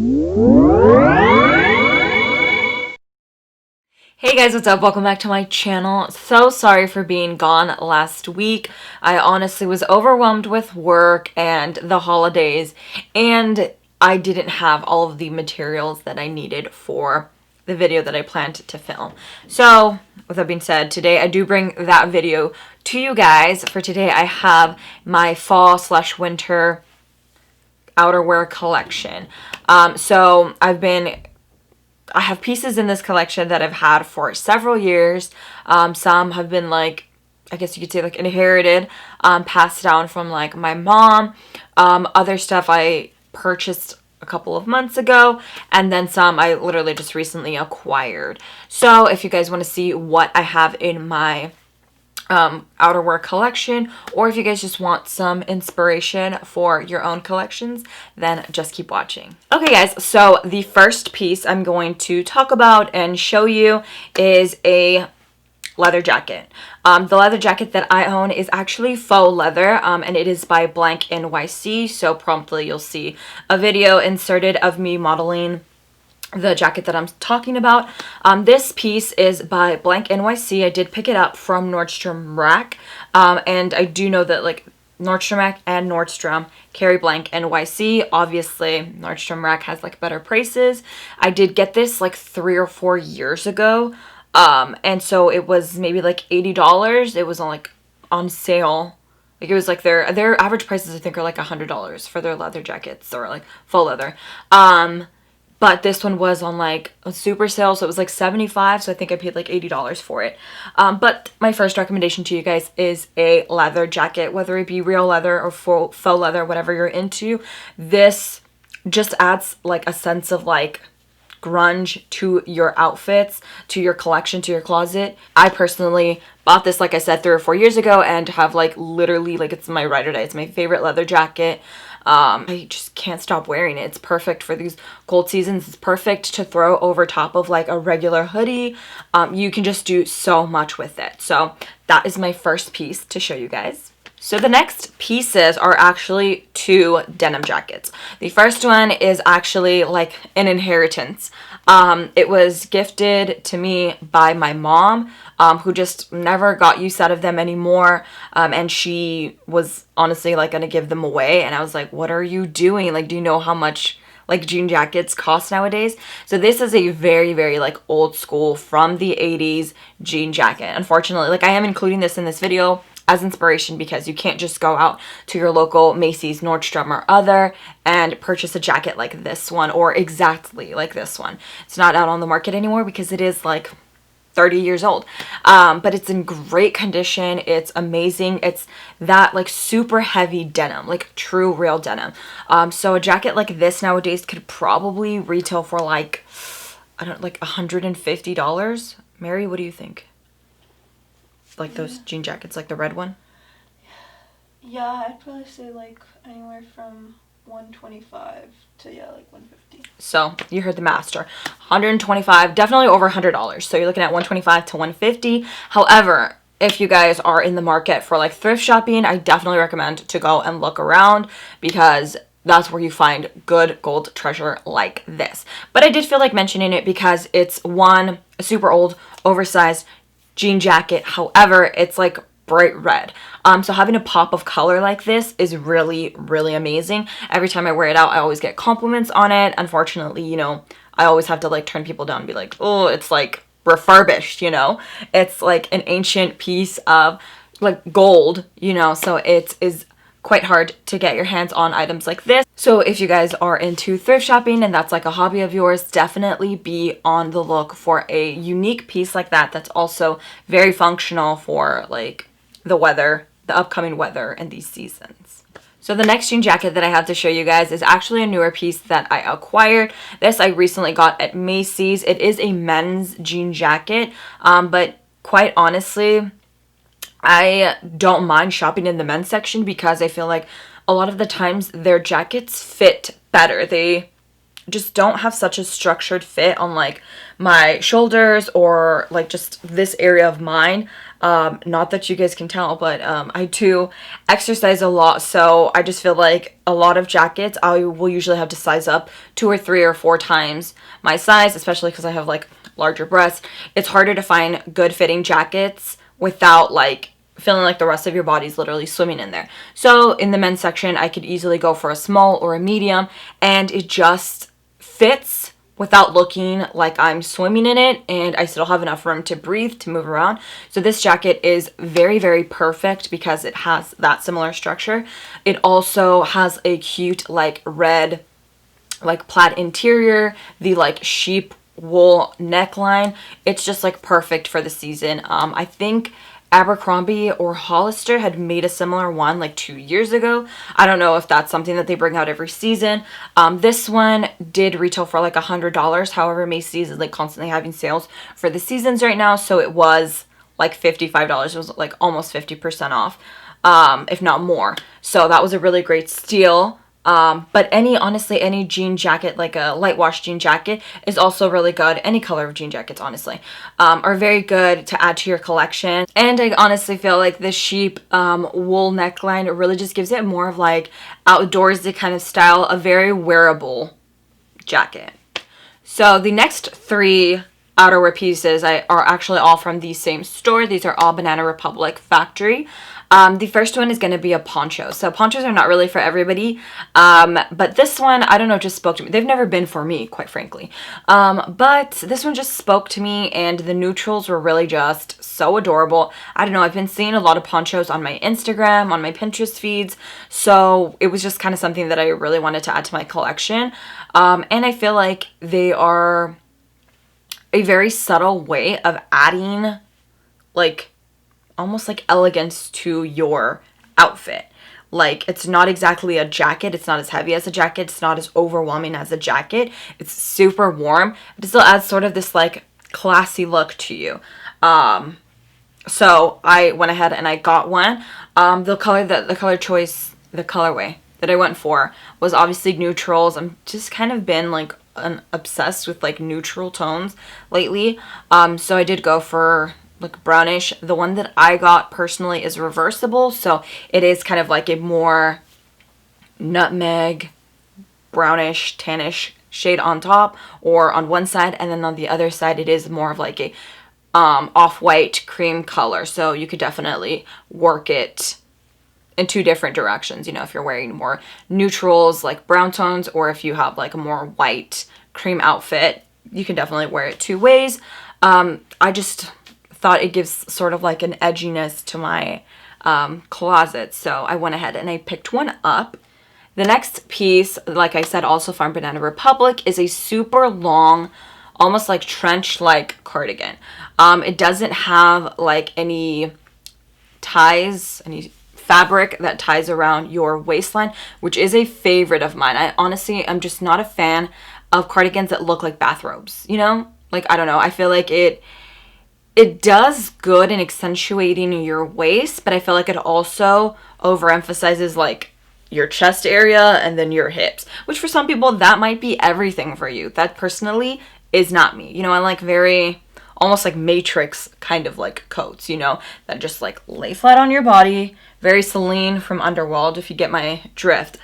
Hey guys, what's up? Welcome back to my channel. So sorry for being gone last week. I honestly was overwhelmed with work and the holidays, and I didn't have all of the materials that I needed for the video that I planned to film. So with that being said, today I do bring that video to you guys. For today I have my fall/winter outerwear collection. So I have pieces in this collection that I've had for several years. Some have been like, I guess you could say like inherited, passed down from like my mom. Other stuff I purchased a couple of months ago, and then some I literally just recently acquired. So if you guys want to see what I have in my outerwear collection, or if you guys just want some inspiration for your own collections, then just keep watching. Okay guys, so the first piece I'm going to talk about and show you is a leather jacket. The leather jacket that I own is actually faux leather, and it is by Blac NYC, so promptly you'll see a video inserted of me modeling the jacket that I'm talking about. This piece is by Blac NYC. I did pick it up from Nordstrom Rack, and I do know that like Nordstrom Rack and Nordstrom carry Blac NYC. Obviously, Nordstrom Rack has like better prices. I did get this like 3 or 4 years ago, and so it was maybe like $80. It was on like on sale. Like it was like their average prices I think are like $100 for their leather jackets, or like faux leather. But this one was on like a super sale, so it was like $75, so I think I paid like $80 for it. But my first recommendation to you guys is a leather jacket, whether it be real leather or faux leather, whatever you're into. This just adds like a sense of like grunge to your outfits, to your collection, to your closet. I personally bought this, like I said, 3 or 4 years ago, and have like literally like it's my ride or die. It's my favorite leather jacket. I just can't stop wearing it. It's perfect for these cold seasons. It's perfect to throw over top of like a regular hoodie. You can just do so much with it. So that is my first piece to show you guys. So the next pieces are actually 2 denim jackets. The first one is actually like an inheritance. It was gifted to me by my mom, who just never got use out of them anymore. And she was honestly like gonna give them away. And I was like, what are you doing? Like, do you know how much like jean jackets cost nowadays? So this is a very, very like old school from the 80s jean jacket. Unfortunately, like I am including this in this video as inspiration because you can't just go out to your local Macy's, Nordstrom, or other and purchase a jacket like this one, or exactly like this one. It's not out on the market anymore because it is like 30 years old, but it's in great condition. It's amazing. It's that like super heavy denim, like true real denim. So a jacket like this nowadays could probably retail for like, I don't know, like $150. Mary, what do you think? Like those jean jackets, like the red one? Yeah, I'd probably say like anywhere from 125 to like 150. So you heard the master. 125, definitely over $100. So you're looking at 125 to 150. However, if you guys are in the market for like thrift shopping, I definitely recommend to go and look around, because that's where you find good gold treasure like this. But I did feel like mentioning it because it's a super old, oversized jean jacket. However, it's like bright red. So having a pop of color like this is really, really amazing. Every time I wear it out, I always get compliments on it. Unfortunately, you know, I always have to like turn people down and be like, oh, it's like refurbished, you know? It's like an ancient piece of like gold, you know, so it is quite hard to get your hands on items like this. So if you guys are into thrift shopping and that's like a hobby of yours, definitely be on the look for a unique piece like that that's also very functional for like the weather, the upcoming weather in these seasons. So the next jean jacket that I have to show you guys is actually a newer piece that I acquired. This I recently got at Macy's. It is a men's jean jacket, but quite honestly, I don't mind shopping in the men's section because I feel like a lot of the times their jackets fit better. They just don't have such a structured fit on like my shoulders or like just this area of mine. Not that you guys can tell, but I do exercise a lot, so I just feel like a lot of jackets I will usually have to size up 2 or 3 or 4 times my size, especially because I have like larger breasts. It's harder to find good fitting jackets without like feeling like the rest of your body's literally swimming in there. So in the men's section, I could easily go for a small or a medium, and it just fits without looking like I'm swimming in it, and I still have enough room to breathe, to move around. So this jacket is very, very perfect because it has that similar structure. It also has a cute like red like plaid interior, the like sheep wool neckline. It's just like perfect for the season. I think Abercrombie or Hollister had made a similar one like 2 years ago. I don't know if that's something that they bring out every season. This one did retail for like $100. However, Macy's is like constantly having sales for the seasons right now, so it was like $55. It was like almost 50% off, if not more. So that was a really great steal. But honestly, any jean jacket, like a light wash jean jacket, is also really good. Any color of jean jackets, honestly, are very good to add to your collection. And I honestly feel like this sheep wool neckline really just gives it more of like outdoorsy kind of style, a very wearable jacket. So the next 3 outerwear pieces are actually all from the same store. These are all Banana Republic factory. The first one is going to be a poncho. So ponchos are not really for everybody, but this one, I don't know, just spoke to me. They've never been for me, quite frankly, but this one just spoke to me, and the neutrals were really just so adorable. I don't know, I've been seeing a lot of ponchos on my Instagram, on my Pinterest feeds, so it was just kind of something that I really wanted to add to my collection, and I feel like they are a very subtle way of adding like almost like elegance to your outfit. Like, it's not exactly a jacket. It's not as heavy as a jacket. It's not as overwhelming as a jacket. It's super warm, but it still adds sort of this like classy look to you. So I went ahead and I got one. The colorway that I went for was obviously neutrals. I'm just kind of been like obsessed with like neutral tones lately. So I did go for like brownish. The one that I got personally is reversible, so it is kind of like a more nutmeg brownish tannish shade on top or on one side, and then on the other side it is more of like a off-white cream color, so you could definitely work it in 2 different directions, you know, if you're wearing more neutrals like brown tones, or if you have like a more white cream outfit, you can definitely wear it 2 ways. I just thought it gives sort of like an edginess to my closet, so I went ahead and I picked one up. The next piece, like I said, also from Banana Republic, is a super long, almost like trench-like cardigan. It doesn't have like any ties, any fabric that ties around your waistline, which is a favorite of mine. I honestly am just not a fan of cardigans that look like bathrobes, you know? Like, I don't know, I feel like it does good in accentuating your waist, but I feel like it also overemphasizes like your chest area and then your hips, which for some people that might be everything for you. That personally is not me. You know, I like very almost like Matrix kind of like coats, you know, that just like lay flat on your body. Very Celine from Underworld, if you get my drift.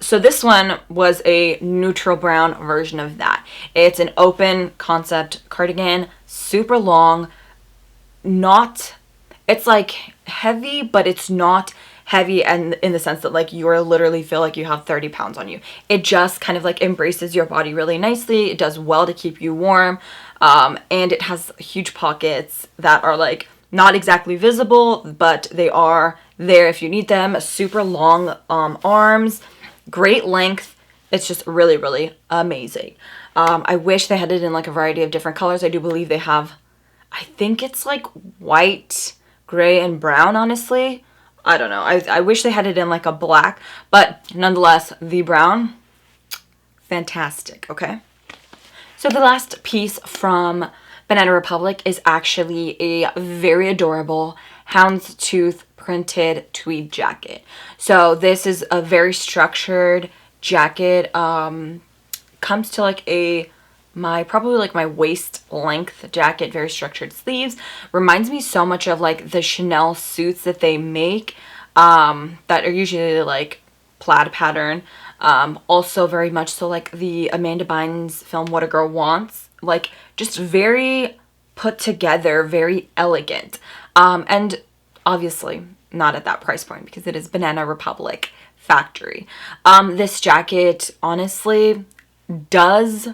So this one was a neutral brown version of that. It's an open concept cardigan, super long, it's like heavy, but it's not heavy and in the sense that like you're literally feel like you have 30 pounds on you. It just kind of like embraces your body really nicely. It does well to keep you warm, and it has huge pockets that are like not exactly visible, but they are there if you need them. Super long arms, great length. It's just really, really amazing. I wish they had it in like a variety of different colors. I do believe they have, I think it's like white, gray, and brown, honestly. I don't know. I wish they had it in like a black, but nonetheless, the brown, fantastic, okay? So the last piece from Banana Republic is actually a very adorable houndstooth printed tweed jacket. So this is a very structured jacket. Comes to like a probably like my waist length jacket, very structured sleeves. Reminds me so much of like the Chanel suits that they make, that are usually like plaid pattern. Also very much so like the Amanda Bynes film What a Girl Wants, like just very put together, very elegant. And obviously not at that price point because it is Banana Republic factory. This jacket honestly does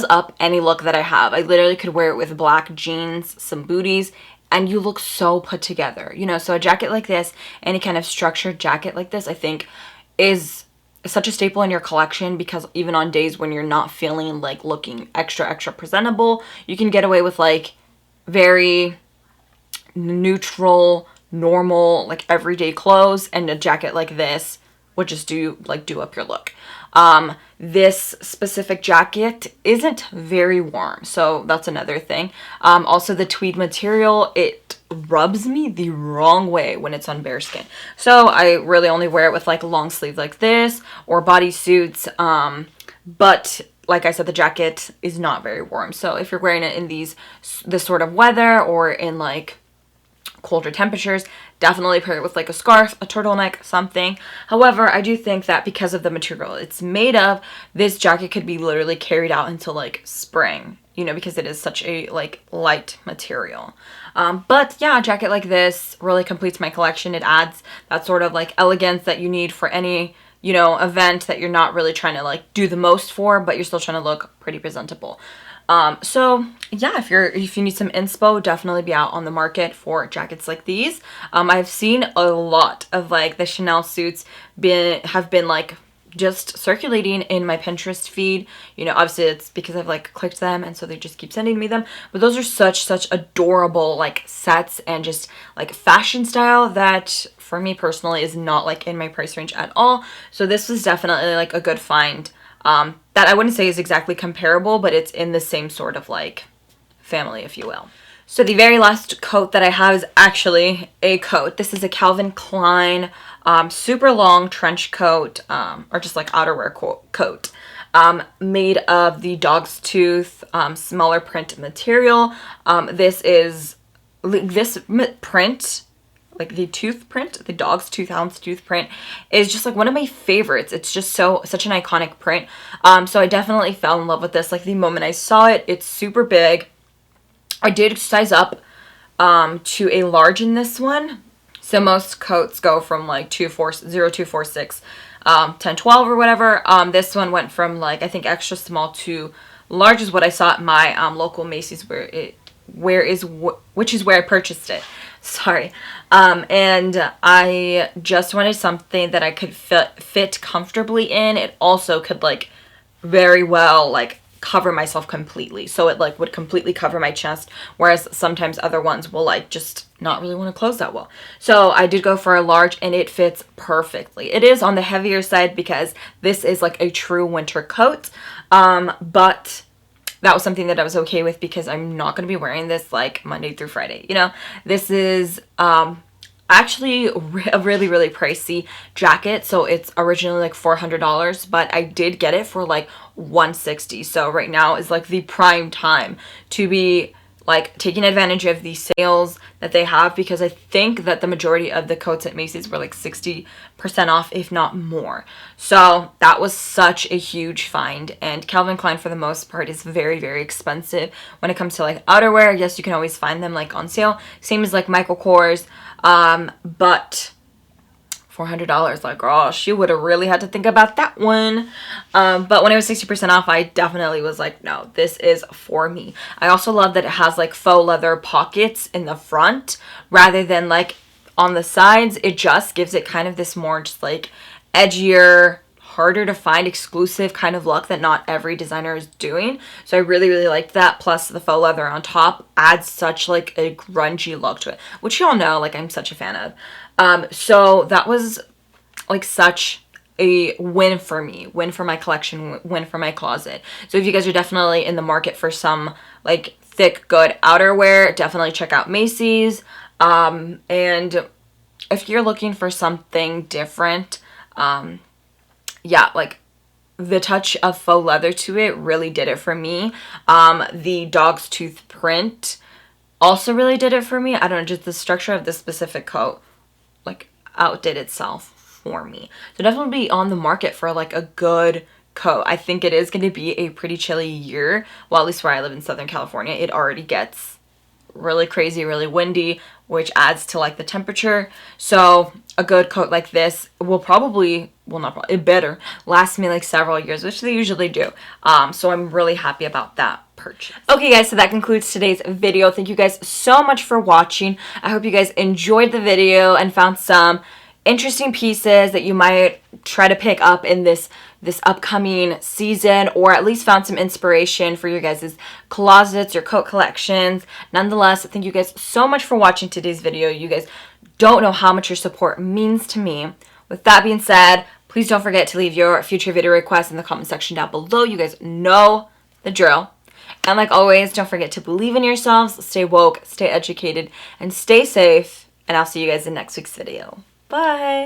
up any look that I have. I literally could wear it with black jeans, some booties, and you look so put together, you know. So a jacket like this, any kind of structured jacket like this, I think is such a staple in your collection, because even on days when you're not feeling like looking extra presentable, you can get away with like very neutral, normal, like everyday clothes, and a jacket like this would just do up your look. This specific jacket isn't very warm, so that's another thing. Also the tweed material, it rubs me the wrong way when it's on bare skin. So I really only wear it with like long sleeve like this or bodysuits. But like I said, the jacket is not very warm. So if you're wearing it in this sort of weather or in like colder temperatures, definitely pair it with like a scarf, a turtleneck, something. However, I do think that because of the material it's made of, this jacket could be literally carried out until like spring, you know, because it is such a like light material. But yeah, a jacket like this really completes my collection. It adds that sort of like elegance that you need for any, you know, event that you're not really trying to like do the most for, but you're still trying to look pretty presentable. So yeah, if you need some inspo, definitely be out on the market for jackets like these. I've seen a lot of like the Chanel suits have been like just circulating in my Pinterest feed. You know, obviously it's because I've like clicked them, and so they just keep sending me them. But those are such adorable like sets and just like fashion style that for me personally is not like in my price range at all. So this was definitely like a good find. That I wouldn't say is exactly comparable, but it's in the same sort of like family, if you will. So the very last coat that I have is actually a coat. This is a Calvin Klein super long trench coat, or just like outerwear coat, made of the dog's tooth smaller print material. This print, like the tooth print, the dog's tooth, houndstooth print, is just like one of my favorites. It's just such an iconic print. So I definitely fell in love with this like the moment I saw it. It's super big. I did size up to a large in this one. So most coats go from like 0246, 1012 or whatever. This one went from like I think extra small to large is what I saw at my local Macy's, which is where I purchased it. Sorry. And I just wanted something that I could fit comfortably in. It also could like very well like cover myself completely, so it like would completely cover my chest, whereas sometimes other ones will like just not really want to close that well. So I did go for a large, and it fits perfectly. It is on the heavier side because this is like a true winter coat, but that was something that I was okay with because I'm not going to be wearing this like Monday through Friday, you know. This is actually a really pricey jacket, so it's originally like $400, but I did get it for like $160. So right now is like the prime time to be like taking advantage of the sales that they have, because I think that the majority of the coats at Macy's were like 60% off, if not more. So that was such a huge find. And Calvin Klein for the most part is very expensive when it comes to like outerwear. Yes, you can always find them like on sale, same as like Michael Kors, but $400, like, oh, she would have really had to think about that one. But when it was 60% off, I definitely was like, no, this is for me. I also love that it has like faux leather pockets in the front rather than like on the sides. It just gives it kind of this more just like edgier, harder to find, exclusive kind of look that not every designer is doing. So I really liked that. Plus the faux leather on top adds such like a grungy look to it, which y'all know like I'm such a fan of. So that was like such a win for me, win for my collection, win for my closet. So if you guys are definitely in the market for some like thick, good outerwear, definitely check out Macy's. And if you're looking for something different, yeah, like the touch of faux leather to it really did it for me. The dog's tooth print also really did it for me. I don't know, just the structure of this specific coat like outdid itself for me. So definitely be on the market for like a good coat. I think it is going to be a pretty chilly year. Well, at least where I live in Southern California, it already gets really crazy, really windy, which adds to like the temperature. So a good coat like this will probably, well, not probably, it better last me like several years, which they usually do. So I'm really happy about that purchase. Okay guys, so that concludes today's video. Thank you guys so much for watching. I hope you guys enjoyed the video and found some interesting pieces that you might try to pick up in this upcoming season, or at least found some inspiration for your guys' closets or coat collections. Nonetheless, thank you guys so much for watching today's video. You guys don't know how much your support means to me. With that being said, please don't forget to leave your future video requests in the comment section down below. You guys know the drill. And like always, don't forget to believe in yourselves, stay woke, stay educated, and stay safe. And I'll see you guys in next week's video. Bye!